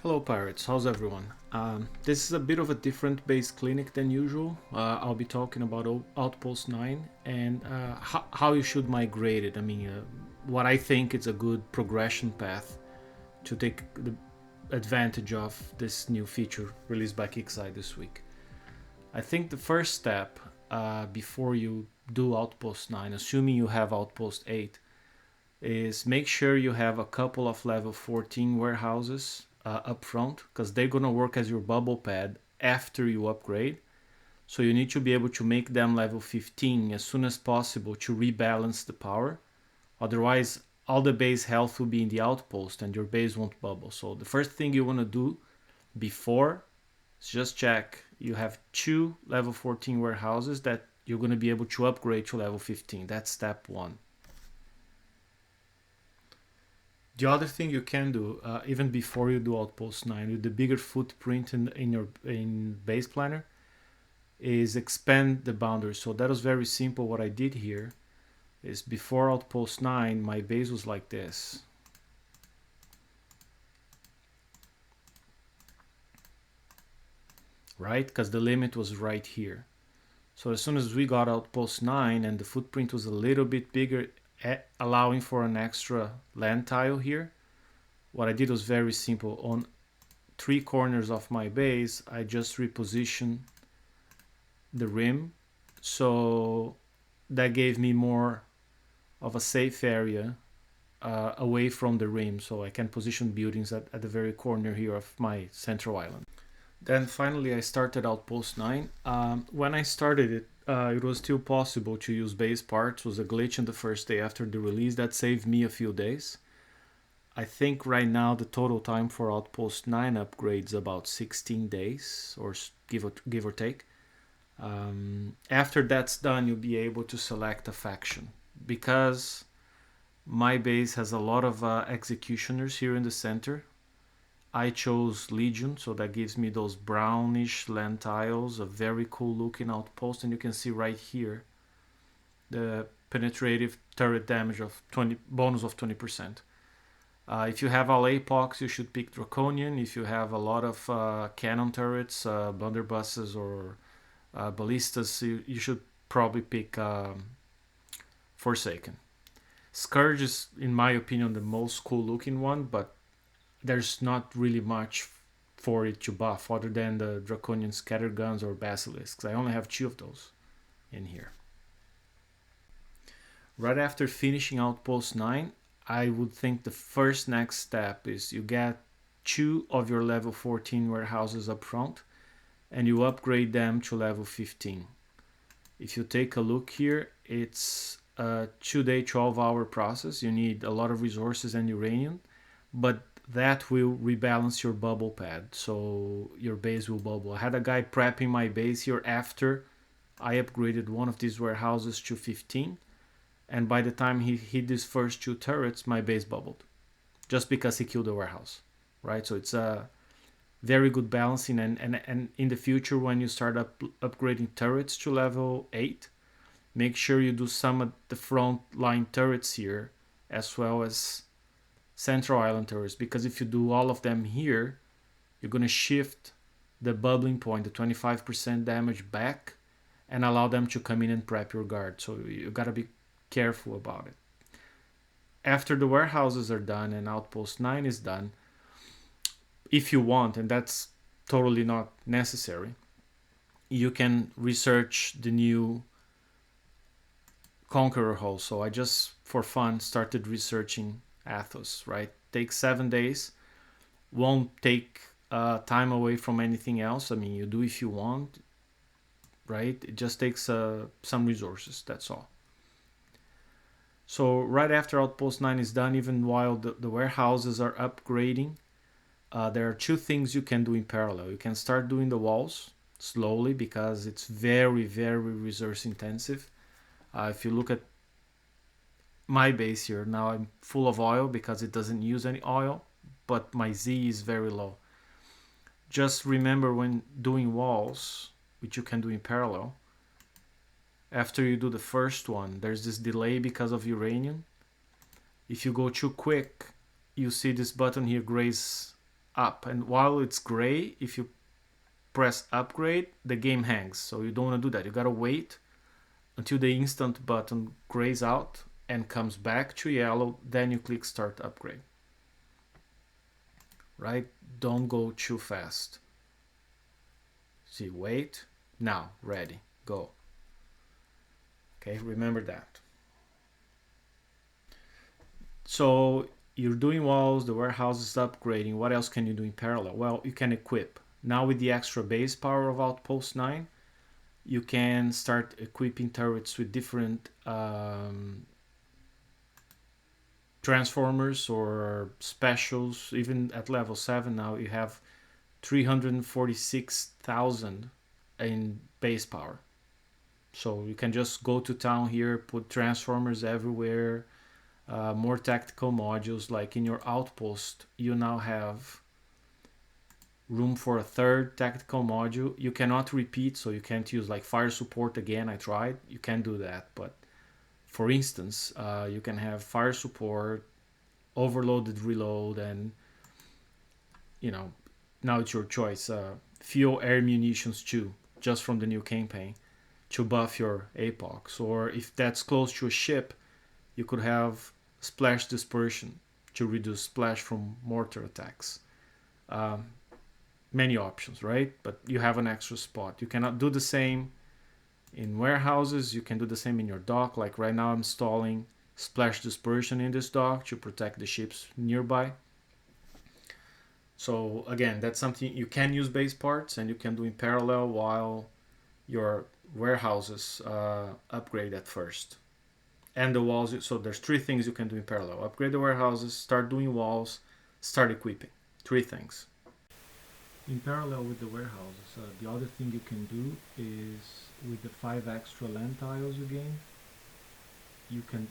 Hello Pirates, how's everyone? This is a bit of a different base clinic than usual. I'll be talking about Outpost 9 and how you should migrate it. What I think is a good progression path to take the advantage of this new feature released by Kickside this week. I think the first step before you do Outpost 9, assuming you have Outpost 8, is make sure you have a couple of level 14 warehouses up front, because they're going to work as your bubble pad after you upgrade. So you need to be able to make them level 15 as soon as possible to rebalance the power. Otherwise, all the base health will be in the outpost and your base won't bubble. So the first thing you want to do before is just check you have 2 level 14 warehouses that you're going to be able to upgrade to level 15. That's step 1. The other thing you can do, even before you do Outpost 9, with the bigger footprint in your base planner, is expand the boundaries. So that was very simple. What I did here is before Outpost 9, my base was like this. Right? Because the limit was right here. So as soon as we got Outpost 9 and the footprint was a little bit bigger, allowing for an extra land tile here, what I did was very simple. On 3 corners of my base, I just repositioned the rim, so that gave me more of a safe area away from the rim, so I can position buildings at the very corner here of my central island. Then finally I started Outpost 9. When I started it, it was still possible to use base parts. It was a glitch in the first day after the release that saved me a few days. I think right now the total time for Outpost 9 upgrades about 16 days, or give or take. After that's done, you'll be able to select a faction. Because my base has a lot of executioners here in the center, I chose Legion, so that gives me those brownish land tiles, a very cool looking outpost, and you can see right here the penetrative turret damage of 20, bonus of 20%. If you have all APOCs, you should pick Draconian. If you have a lot of cannon turrets, blunderbusses or ballistas, you should probably pick Forsaken. Scourge is, in my opinion, the most cool looking one, but there's not really much for it to buff other than the Draconian Scatterguns or Basilisks. I only have 2 of those in here. Right after finishing Outpost 9, I would think the first next step is you get 2 of your level 14 warehouses up front and you upgrade them to level 15. If you take a look here, it's a 2-day 12-hour process. You need a lot of resources and uranium, but that will rebalance your bubble pad, so your base will bubble. I had a guy prepping my base here after I upgraded one of these warehouses to 15, and by the time he hit these first 2 turrets, my base bubbled, just because he killed the warehouse, right? So it's a very good balancing, and in the future when you start upgrading turrets to level 8, make sure you do some of the front line turrets here as well as Central Island turrets, because if you do all of them here, you're going to shift the bubbling point, the 25% damage back, and allow them to come in and prep your guard. So you got to be careful about it. After the warehouses are done and Outpost 9 is done, if you want, and that's totally not necessary, you can research the new Conqueror Hall. So I just, for fun, started researching Athos, right? Takes 7 days, won't take time away from anything else. I mean, you do if you want, right? It just takes some resources, that's all. So right after Outpost 9 is done, even while the warehouses are upgrading, there are 2 things you can do in parallel. You can start doing the walls slowly because it's very, very resource intensive. If you look at my base here, now I'm full of oil because it doesn't use any oil, but my Z is very low. Just remember when doing walls, which you can do in parallel, after you do the first one, there's this delay because of uranium. If you go too quick, you see this button here, graze up, and while it's gray, if you press upgrade, the game hangs. So you don't want to do that. You gotta wait until the instant button grays out and comes back to yellow, then you click start upgrade. Right? Don't go too fast. See, wait, now, ready, go. Okay, remember that. So you're doing walls, the warehouse is upgrading. What else can you do in parallel? Well, you can equip. Now with the extra base power of Outpost 9, you can start equipping turrets with different transformers or specials. Even at level 7 now you have 346,000 in base power. So you can just go to town here, put transformers everywhere, more tactical modules. Like in your outpost, you now have room for a third tactical module. You cannot repeat, so you can't use like fire support again. I tried, you can't do that. But for instance, you can have fire support, overloaded reload, and now it's your choice. Fuel air munitions too, just from the new campaign, to buff your apox. Or if that's close to a ship, you could have splash dispersion to reduce splash from mortar attacks. Many options, right? But you have an extra spot. You cannot do the same in warehouses. You can do the same in your dock. Like right now I'm installing splash dispersion in this dock to protect the ships nearby. So again, that's something you can use base parts and you can do in parallel while your warehouses upgrade at first. And the walls, so there's 3 things you can do in parallel. Upgrade the warehouses, start doing walls, start equipping. 3 things. In parallel with the warehouses, the other thing you can do is with the 5 extra land tiles you gain, you can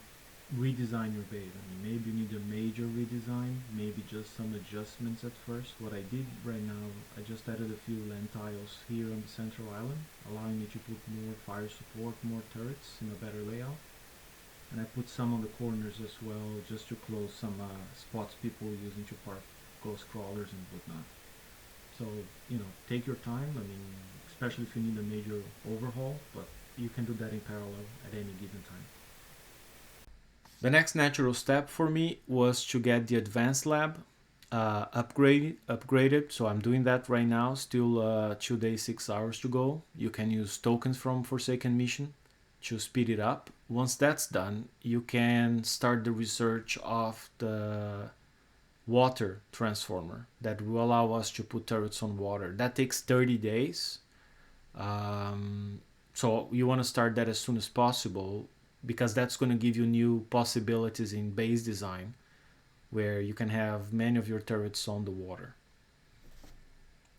redesign your base. I mean, maybe you need a major redesign, maybe just some adjustments at first. What I did right now, I just added a few land tiles here on the central island, allowing me to put more fire support, more turrets in a better layout. And I put some on the corners as well, just to close some spots people were using to park ghost crawlers and whatnot. So, take your time. I mean, especially if you need a major overhaul, but you can do that in parallel at any given time. The next natural step for me was to get the advanced lab upgraded. So I'm doing that right now. Still 2 days, 6 hours to go. You can use tokens from Forsaken Mission to speed it up. Once that's done, you can start the research of the water transformer that will allow us to put turrets on water. That takes 30 days. So you want to start that as soon as possible, because that's going to give you new possibilities in base design where you can have many of your turrets on the water.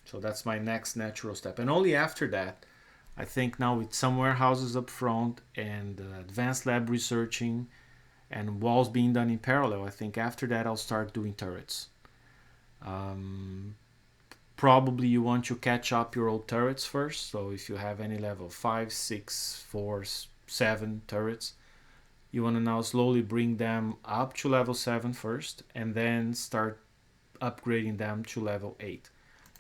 So that's my next natural step. And only after that, I think now with some warehouses up front and advanced lab researching and walls being done in parallel, I think after that I'll start doing turrets. Probably you want to catch up your old turrets first. So if you have any level 5, 6, 4, 7 turrets, you want to now slowly bring them up to level 7 first and then start upgrading them to level 8.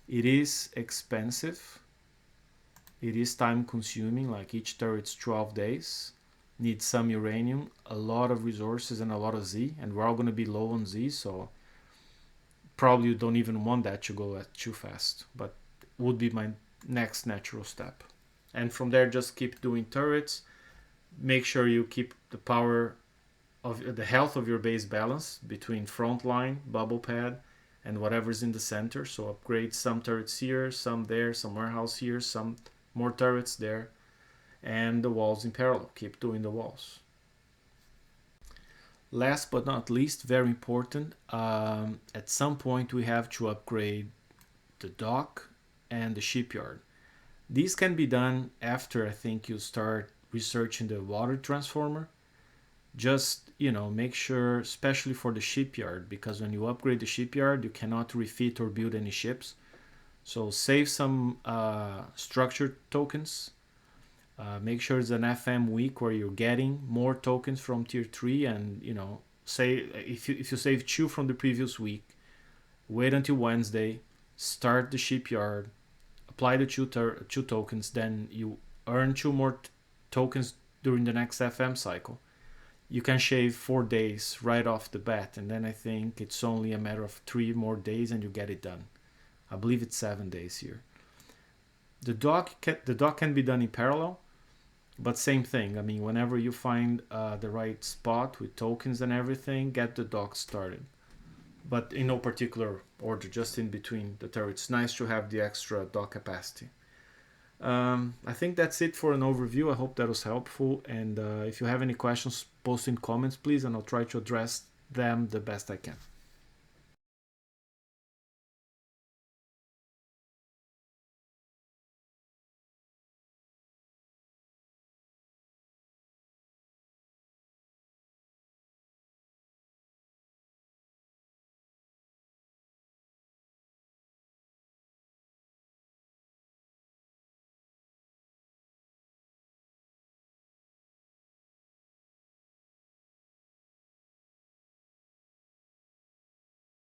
It is expensive. It is time consuming, like each turret's 12 days. Needs some uranium, a lot of resources, and a lot of Z, and we're all going to be low on Z, so probably you don't even want that to go too fast, but would be my next natural step. And from there, just keep doing turrets. Make sure you keep the power of the health of your base balance between front line, bubble pad, and whatever's in the center. So upgrade some turrets here, some there, some warehouse here, some more turrets there, and the walls in parallel. Keep doing the walls. Last but not least, very important, at some point we have to upgrade the dock and the shipyard. These can be done after I think you start researching the water transformer. Just make sure, especially for the shipyard, because when you upgrade the shipyard you cannot refit or build any ships. So save some structure tokens. Make sure it's an FM week where you're getting more tokens from tier 3, and say if you save 2 from the previous week, wait until Wednesday, start the shipyard, apply the two tokens, then you earn two more tokens during the next FM cycle. You can shave 4 days right off the bat, and then I think it's only a matter of 3 more days and you get it done. I believe it's 7 days here. The dock can be done in parallel, but same thing. I mean, whenever you find the right spot with tokens and everything, get the dock started. But in no particular order, just in between the turrets. It's nice to have the extra dock capacity. I think that's it for an overview. I hope that was helpful. And if you have any questions, post in comments, please, and I'll try to address them the best I can.